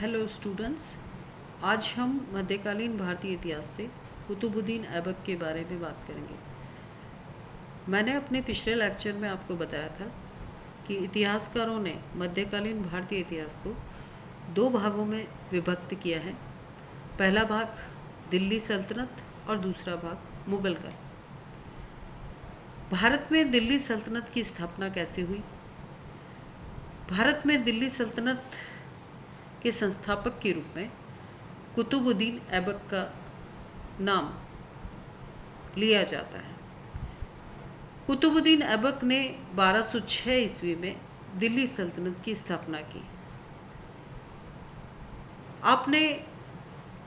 Hello students, आज हम मध्यकालीन भारतीय इतिहास से कुतुबुद्दीन ऐबक के बारे में बात करेंगे। मैंने अपने पिछले लेक्चर में आपको बताया था कि इतिहासकारों ने मध्यकालीन भारतीय इतिहास को दो भागों में विभक्त किया है। पहला भाग दिल्ली सल्तनत और दूसरा भाग मुगल काल। भारत में दिल्ली सल्तनत की स्थापना कैसे हुई? भारत में दिल्ली सल्तनत के संस्थापक के रूप में कुतुबुद्दीन ऐबक का नाम लिया जाता है। कुतुबुद्दीन ऐबक ने 1206 ईस्वी में दिल्ली सल्तनत की स्थापना की। आपने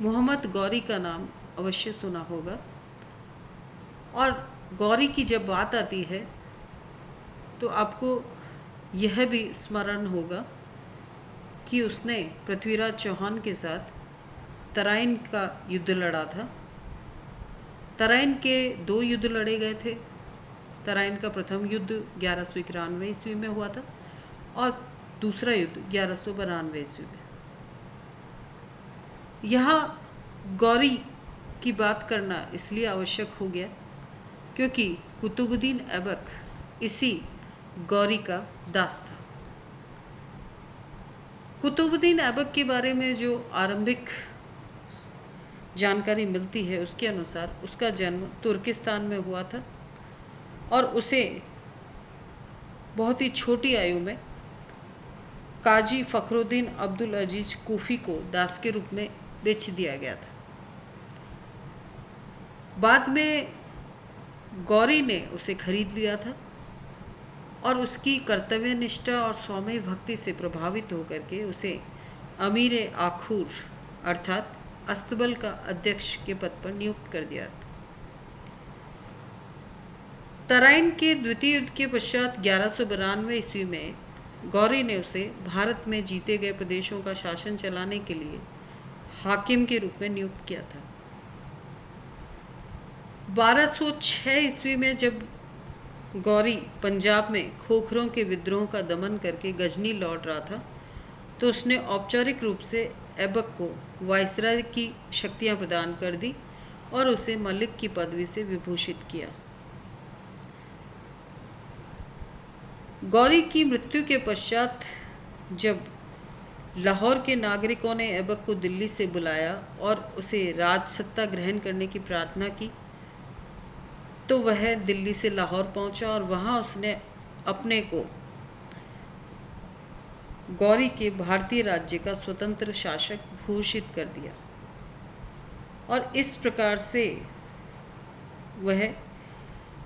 मोहम्मद गौरी का नाम अवश्य सुना होगा, और गौरी की जब बात आती है तो आपको यह भी स्मरण होगा कि उसने पृथ्वीराज चौहान के साथ तराइन का युद्ध लड़ा था। तराइन के दो युद्ध लड़े गए थे। तराइन का प्रथम युद्ध 1191 ईस्वी में हुआ था और दूसरा युद्ध 1192 ईस्वी में। यहाँ गौरी की बात करना इसलिए आवश्यक हो गया क्योंकि कुतुबुद्दीन ऐबक इसी गौरी का दास था। कुतुबुद्दीन ऐबक के बारे में जो आरंभिक जानकारी मिलती है उसके अनुसार उसका जन्म तुर्किस्तान में हुआ था और उसे बहुत ही छोटी आयु में काजी फखरुद्दीन अब्दुल अजीज कूफी को दास के रूप में बेच दिया गया था। बाद में गौरी ने उसे खरीद लिया था और उसकी कर्तव्य निष्ठा और स्वामी भक्ति से प्रभावित होकर के उसे अमीर आखूर अर्थात अस्तबल का अध्यक्ष के पद पर नियुक्त कर दिया था। तराइन के द्वितीय युद्ध के पश्चात 1192 ईस्वी में गौरी ने उसे भारत में जीते गए प्रदेशों का शासन चलाने के लिए हाकिम के रूप में नियुक्त किया था। 1206 ईस्वी में जब गौरी पंजाब में खोखरों के विद्रोह का दमन करके गजनी लौट रहा था तो उसने औपचारिक रूप से ऐबक को वायसराय की शक्तियां प्रदान कर दी और उसे मलिक की पदवी से विभूषित किया। गौरी की मृत्यु के पश्चात जब लाहौर के नागरिकों ने ऐबक को दिल्ली से बुलाया और उसे राजसत्ता ग्रहण करने की प्रार्थना की तो वह दिल्ली से लाहौर पहुंचा और वहां उसने अपने को गौरी के भारतीय राज्य का स्वतंत्र शासक घोषित कर दिया और इस प्रकार से वह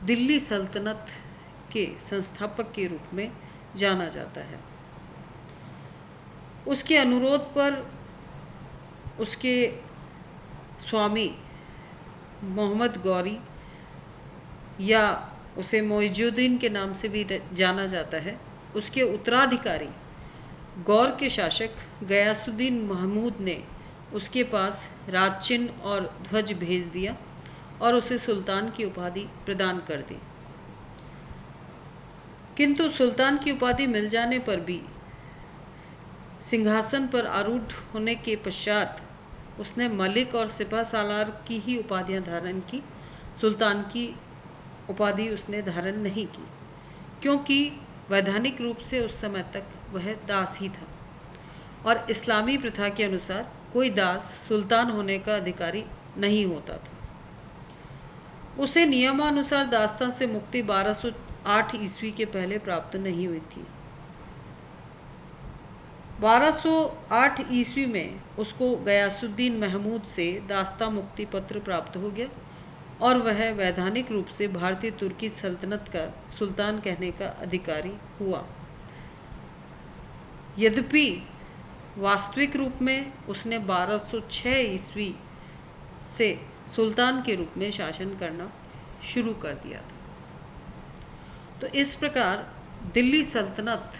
दिल्ली सल्तनत के संस्थापक के रूप में जाना जाता है। उसके अनुरोध पर उसके स्वामी मोहम्मद गौरी या उसे मोइजुद्दीन के नाम से भी जाना जाता है, उसके उत्तराधिकारी गौर के शासक गयासुद्दीन महमूद ने उसके पास राजचिन्ह और ध्वज भेज दिया और उसे सुल्तान की उपाधि प्रदान कर दी। किंतु सुल्तान की उपाधि मिल जाने पर भी सिंहासन पर आरूढ़ होने के पश्चात उसने मलिक और सिपह सालार की ही उपाधियां धारण की। सुल्तान की उपाधि उसने धारण नहीं की क्योंकि वैधानिक रूप से उस समय तक वह दास ही था और इस्लामी प्रथा के अनुसार कोई दास सुल्तान होने का अधिकारी नहीं होता था। उसे नियमानुसार दास्तान से मुक्ति 1208 ईस्वी के पहले प्राप्त नहीं हुई थी। 1208 ईस्वी में उसको गयासुद्दीन महमूद से दास्ता मुक्ति पत्र प्राप्त हो गया और वह वैधानिक रूप से भारतीय तुर्की सल्तनत का सुल्तान कहने का अधिकारी हुआ। यद्यपि वास्तविक रूप में उसने 1206 ईस्वी से सुल्तान के रूप में शासन करना शुरू कर दिया था। तो इस प्रकार दिल्ली सल्तनत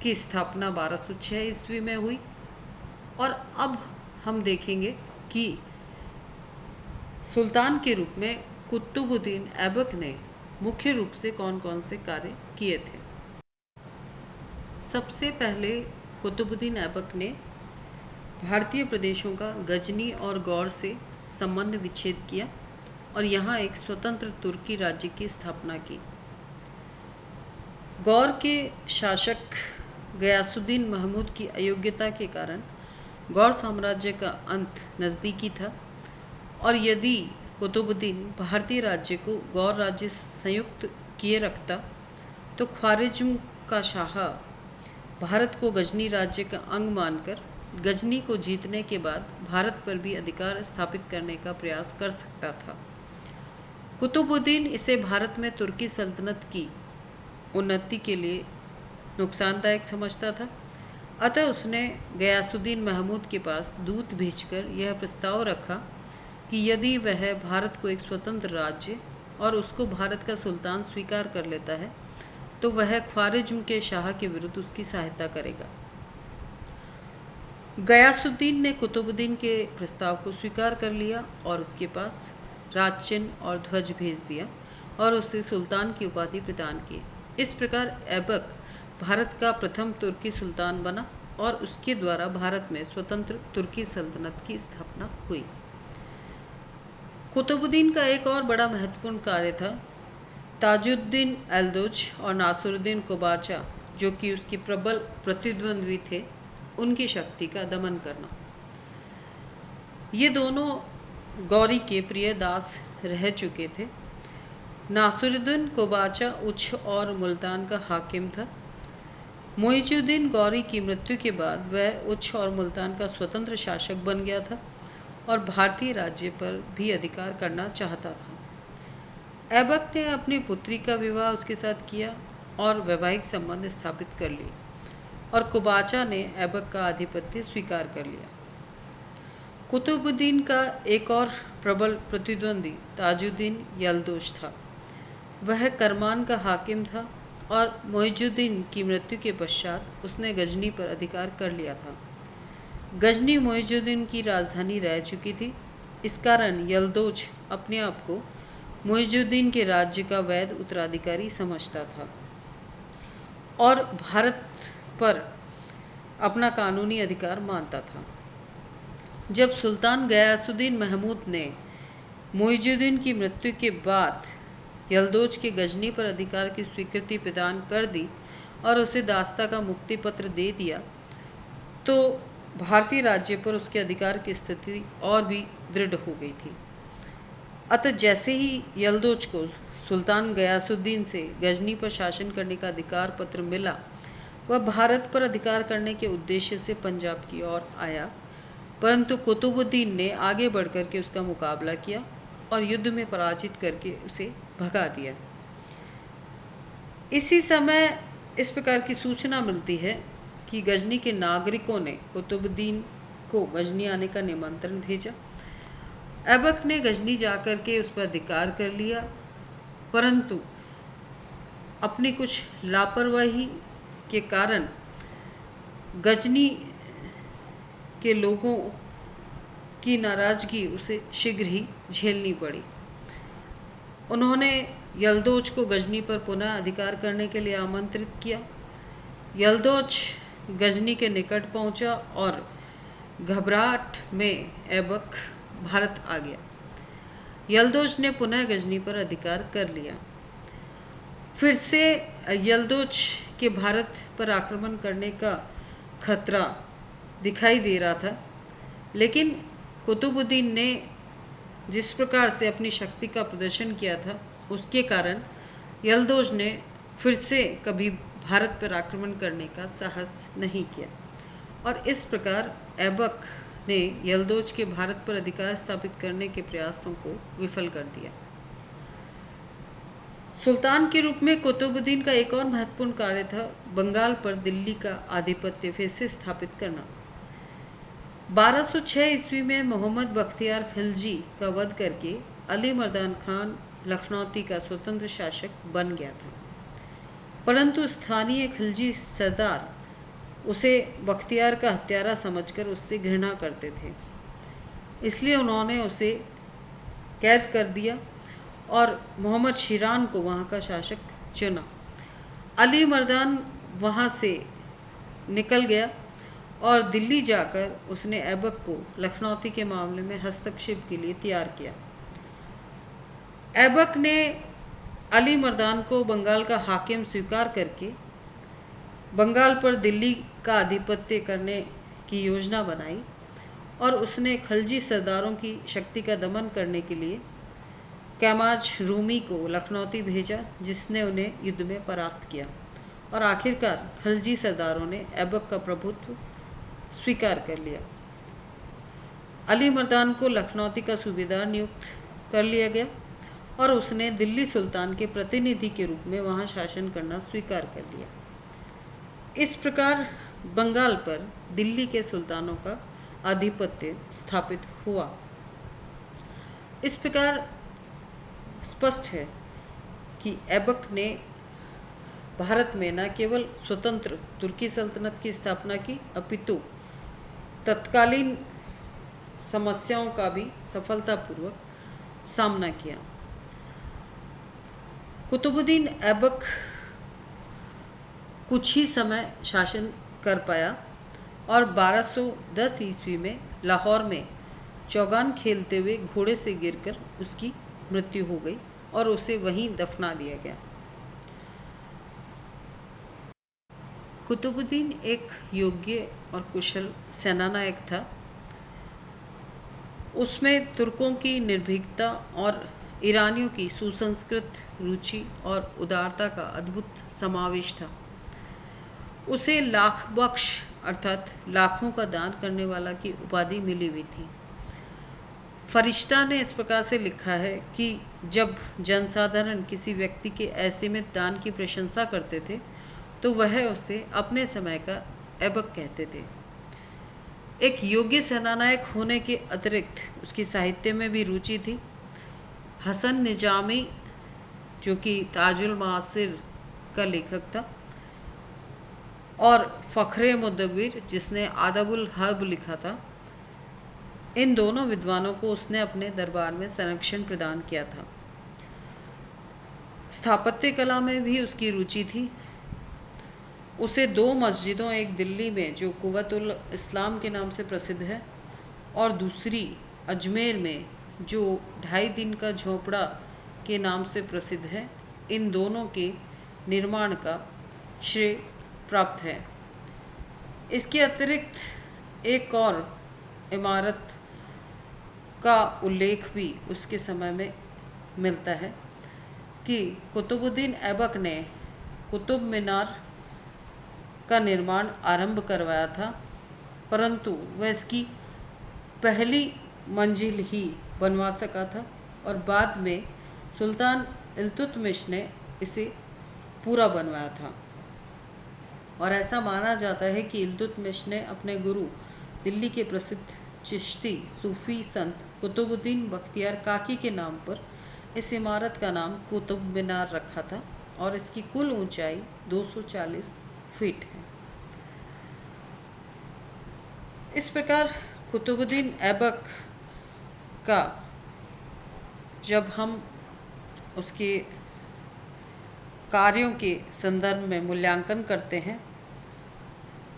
की स्थापना 1206 ईस्वी में हुई और अब हम देखेंगे कि सुल्तान के रूप में कुतुबुद्दीन ऐबक ने मुख्य रूप से कौन कौन से कार्य किए थे। सबसे पहले कुतुबुद्दीन ऐबक ने भारतीय प्रदेशों का गजनी और गौर से संबंध विच्छेद किया और यहाँ एक स्वतंत्र तुर्की राज्य की स्थापना की। गौर के शासक गयासुद्दीन महमूद की अयोग्यता के कारण गौर साम्राज्य का अंत नज़दीकी था और यदि कुतुबुद्दीन भारतीय राज्य को गौर राज्य संयुक्त किए रखता तो ख्वारिज़्म का शाह भारत को गजनी राज्य का अंग मानकर गजनी को जीतने के बाद भारत पर भी अधिकार स्थापित करने का प्रयास कर सकता था। कुतुबुद्दीन इसे भारत में तुर्की सल्तनत की उन्नति के लिए नुकसानदायक समझता था, अतः उसने गयासुद्दीन महमूद के पास दूत भेजकर यह प्रस्ताव रखा कि यदि वह भारत को एक स्वतंत्र राज्य और उसको भारत का सुल्तान स्वीकार कर लेता है तो वह ख्वारिज़्म के शाह के विरुद्ध उसकी सहायता करेगा। गयासुद्दीन ने कुतुबुद्दीन के प्रस्ताव को स्वीकार कर लिया और उसके पास राजचिन्ह और ध्वज भेज दिया और उसे सुल्तान की उपाधि प्रदान की। इस प्रकार ऐबक भारत का प्रथम तुर्की सुल्तान बना और उसके द्वारा भारत में स्वतंत्र तुर्की सल्तनत की स्थापना हुई। कुतुबुद्दीन का एक और बड़ा महत्वपूर्ण कार्य था ताजुद्दीन एल्दोज और नासिरुद्दीन कोबाचा, जो कि उसके प्रबल प्रतिद्वंद्वी थे, उनकी शक्ति का दमन करना। ये दोनों गौरी के प्रिय दास रह चुके थे। नासिरुद्दीन कोबाचा उच्छ और मुल्तान का हाकिम था। मुइजुद्दीन गौरी की मृत्यु के बाद वह उच्छ और मुल्तान का स्वतंत्र शासक बन गया था और भारतीय राज्य पर भी अधिकार करना चाहता था। ऐबक ने अपनी पुत्री का विवाह उसके साथ किया और वैवाहिक संबंध स्थापित कर लिए और कुबाचा ने ऐबक का आधिपत्य स्वीकार कर लिया। कुतुबुद्दीन का एक और प्रबल प्रतिद्वंदी ताजुद्दीन यल्दोज था। वह करमान का हाकिम था और मुइजुद्दीन की मृत्यु के पश्चात उसने गजनी पर अधिकार कर लिया था। गजनी मुइजुद्दीन की राजधानी रह चुकी थी। इस कारण यल्दोज अपने आप को मुइजुद्दीन के राज्य का वैध उत्तराधिकारी समझता था और भारत पर अपना कानूनी अधिकार मानता था। जब सुल्तान गयासुद्दीन महमूद ने मुइजुद्दीन की मृत्यु के बाद यल्दोज के गजनी पर अधिकार की स्वीकृति प्रदान कर दी और उसे दास्ता का मुक्ति पत्र दे दिया, तो भारतीय राज्य पर उसके अधिकार की स्थिति और भी दृढ़ हो गई थी। अतः जैसे ही यल्दोज को सुल्तान गयासुद्दीन से गजनी पर शासन करने का अधिकार पत्र मिला, वह भारत पर अधिकार करने के उद्देश्य से पंजाब की ओर आया, परंतु कुतुबुद्दीन ने आगे बढ़कर के उसका मुकाबला किया और युद्ध में पराजित करके उसे भगा दिया। इसी समय इस प्रकार की सूचना मिलती है कि गजनी के नागरिकों ने कुतुबुद्दीन को गजनी आने का निमंत्रण भेजा। ऐबक ने गजनी जाकर के उस पर अधिकार कर लिया, परंतु अपनी कुछ लापरवाही के कारण गजनी के लोगों की नाराज़गी उसे शीघ्र ही झेलनी पड़ी। उन्होंने यल्दोज को गजनी पर पुनः अधिकार करने के लिए आमंत्रित किया। यल्दोज गजनी के निकट पहुंचा और घबराहट में ऐबक भारत आ गया। यल्दोज ने पुनः गजनी पर अधिकार कर लिया। फिर से यल्दोज के भारत पर आक्रमण करने का खतरा दिखाई दे रहा था, लेकिन कुतुबुद्दीन ने जिस प्रकार से अपनी शक्ति का प्रदर्शन किया था, उसके कारण यल्दोज ने फिर से कभी भारत पर आक्रमण करने का साहस नहीं किया और इस प्रकार ऐबक ने यल्दोज के भारत पर अधिकार स्थापित करने के प्रयासों को विफल कर दिया। सुल्तान के रूप में कुतुबुद्दीन का एक और महत्वपूर्ण कार्य था बंगाल पर दिल्ली का आधिपत्य फिर से स्थापित करना। 1206 ईस्वी में मोहम्मद बख्तियार खिलजी का वध करके अली मर्दान खान लखनौती का स्वतंत्र शासक बन गया था, परंतु स्थानीय खिलजी सरदार उसे बख्तियार का हत्यारा समझकर उससे घृणा करते थे, इसलिए उन्होंने उसे कैद कर दिया और मोहम्मद शिरान को वहाँ का शासक चुना। अली मर्दान वहाँ से निकल गया और दिल्ली जाकर उसने ऐबक को लखनौती के मामले में हस्तक्षेप के लिए तैयार किया। ऐबक ने अली मर्दान को बंगाल का हाकिम स्वीकार करके बंगाल पर दिल्ली का आधिपत्य करने की योजना बनाई और उसने खलजी सरदारों की शक्ति का दमन करने के लिए कैमाज रूमी को लखनौती भेजा, जिसने उन्हें युद्ध में परास्त किया और आखिरकार खलजी सरदारों ने ऐबक का प्रभुत्व स्वीकार कर लिया। अली मर्दान को लखनौती का सूबेदार नियुक्त कर लिया गया और उसने दिल्ली सुल्तान के प्रतिनिधि के रूप में वहां शासन करना स्वीकार कर लिया। इस प्रकार बंगाल पर दिल्ली के सुल्तानों का आधिपत्य स्थापित हुआ। इस प्रकार स्पष्ट है कि ऐबक ने भारत में न केवल स्वतंत्र तुर्की सल्तनत की स्थापना की, अपितु तत्कालीन समस्याओं का भी सफलतापूर्वक सामना किया। कुतुबुद्दीन ऐबक कुछ ही समय शासन कर पाया और 1210 ईस्वी में लाहौर में चौगान खेलते हुए घोड़े से गिरकर उसकी मृत्यु हो गई और उसे वहीं दफना दिया गया। कुतुबुद्दीन एक योग्य और कुशल सेनानायक था। उसमें तुर्कों की निर्भीकता और ईरानियों की सुसंस्कृत रुचि और उदारता का अद्भुत समावेश था। उसे लाख बख्श अर्थात लाखों का दान करने वाला की उपाधि मिली हुई थी। फरिश्ता ने इस प्रकार से लिखा है कि जब जनसाधारण किसी व्यक्ति के असीमित दान की प्रशंसा करते थे तो वह उसे अपने समय का ऐबक कहते थे। एक योग्य सेनानायक होने के अतिरिक्त उसकी साहित्य में भी रुचि थी। हसन निजामी, जो कि ताजुल मासिर का लेखक था, और फ़ख्रे मुदव्विर, जिसने आदबुल हर्ब लिखा था, इन दोनों विद्वानों को उसने अपने दरबार में संरक्षण प्रदान किया था। स्थापत्य कला में भी उसकी रुचि थी। उसे 2 मस्जिदों, एक दिल्ली में जो कुव्वतुल इस्लाम के नाम से प्रसिद्ध है और दूसरी अजमेर में जो 2.5 दिन का झोपड़ा के नाम से प्रसिद्ध है, इन दोनों के निर्माण का श्रेय प्राप्त है। इसके अतिरिक्त एक और इमारत का उल्लेख भी उसके समय में मिलता है कि कुतुबुद्दीन ऐबक ने कुतुब मीनार का निर्माण आरंभ करवाया था, परंतु वह इसकी पहली मंजिल ही बनवा सका था और बाद में सुल्तान इल्तुतमिश ने इसे पूरा बनवाया था। और ऐसा माना जाता है कि इल्तुतमिश ने अपने गुरु दिल्ली के प्रसिद्ध चिश्ती सूफी संत कुतुबुद्दीन बख्तियार काकी के नाम पर इस इमारत का नाम कुतुब मीनार रखा था और इसकी कुल ऊंचाई 240 फीट है। इस प्रकार कुतुबुद्दीन ऐबक का जब हम उसके कार्यों के संदर्भ में मूल्यांकन करते हैं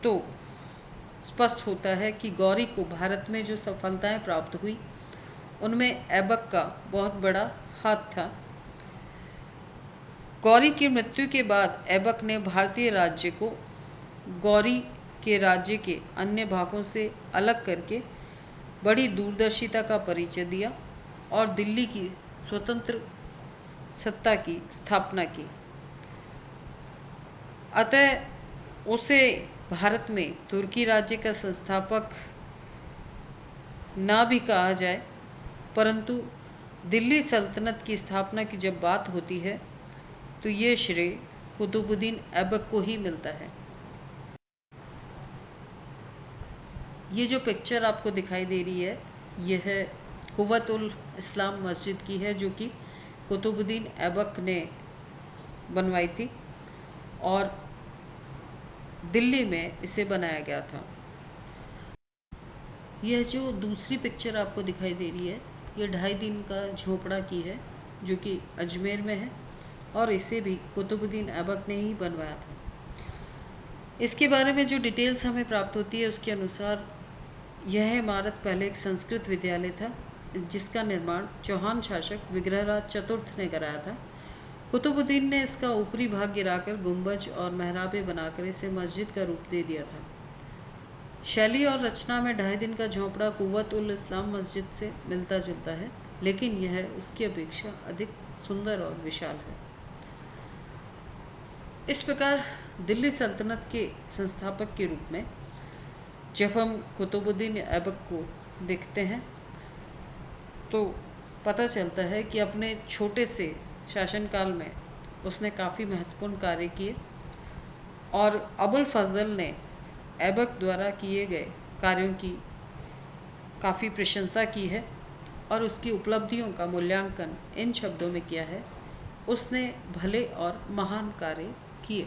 तो स्पष्ट होता है कि गौरी को भारत में जो सफलताएं प्राप्त हुई उनमें ऐबक का बहुत बड़ा हाथ था। गौरी की मृत्यु के बाद ऐबक ने भारतीय राज्य को गौरी के राज्य के अन्य भागों से अलग करके बड़ी दूरदर्शिता का परिचय दिया और दिल्ली की स्वतंत्र सत्ता की स्थापना की। अतः उसे भारत में तुर्की राज्य का संस्थापक ना भी कहा जाए, परंतु दिल्ली सल्तनत की स्थापना की जब बात होती है तो ये श्रेय कुतुबुद्दीन ऐबक को ही मिलता है। ये जो पिक्चर आपको दिखाई दे रही है, यह कुव्वतुल इस्लाम मस्जिद की है, जो कि कुतुबुद्दीन ऐबक ने बनवाई थी और दिल्ली में इसे बनाया गया था। यह जो दूसरी पिक्चर आपको दिखाई दे रही है, यह 2.5 दिन का झोपड़ा की है, जो कि अजमेर में है और इसे भी कुतुबुद्दीन ऐबक ने ही बनवाया था। इसके बारे में जो डिटेल्स हमें प्राप्त होती है उसके अनुसार यह इमारत पहले एक संस्कृत विद्यालय था, जिसका निर्माण चौहान शासक विग्रहराज चतुर्थ ने कराया था। कुतुबुद्दीन ने इसका ऊपरी भाग गिराकर गुंबज और मेहराबें बनाकर इसे मस्जिद का रूप दे दिया था। शैली और रचना में 2.5 दिन का झोंपड़ा कुव्वत उल इस्लाम मस्जिद से मिलता जुलता है, लेकिन यह उसकी अपेक्षा अधिक सुंदर और विशाल है। इस प्रकार दिल्ली सल्तनत के संस्थापक के रूप में जब हम कुतुबुद्दीन ऐबक को देखते हैं तो पता चलता है कि अपने छोटे से शासनकाल में उसने काफ़ी महत्वपूर्ण कार्य किए और अबुल फजल ने ऐबक द्वारा किए गए कार्यों की काफ़ी प्रशंसा की है और उसकी उपलब्धियों का मूल्यांकन इन शब्दों में किया है: उसने भले और महान कार्य किए।